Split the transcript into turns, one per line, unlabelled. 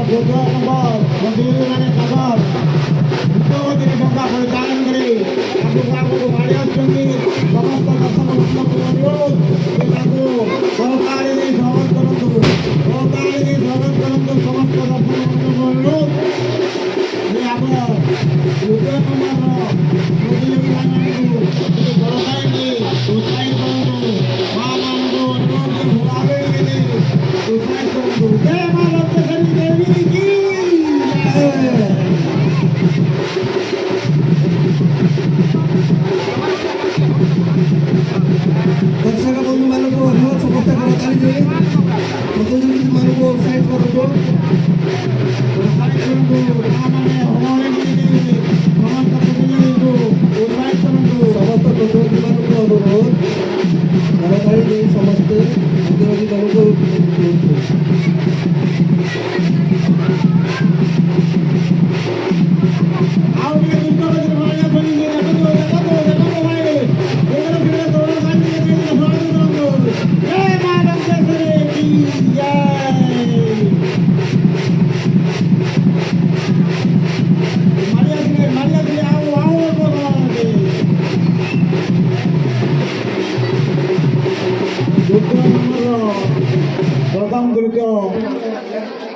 Butuh nombor berdiri dari kabar untuk jadi bangga perjalanan dari aku Mario Sunggi समस्त दर्शक अनुरोध aku সহকারী স্বাগত করন্তু সমস্ত দর্শক অনুরোধ যে আমরা বুতুহ নম্বর প্রতিযোগিতাମାନଙ୍କୁ বড় কাইনি উৎসাহিত করନ୍ତୁ মা ମାନଙ୍କୁ ଅନୁରୋଧ ଭୁଆବେ ଉତ୍ସାହିତ କରନ୍ତୁ ଜୟ ମା ଲକ୍ଷ୍ମୀ ଦେବୀ की दर्शक बंधु मान को अनुरोध समस्त करताली दे प्रतियोगी मान को उत्साहित करतो समस्त प्रतियोगी मान को अनुरोध करताली दे समस्त प्रतियोगी मान को प्रथम द्वितीय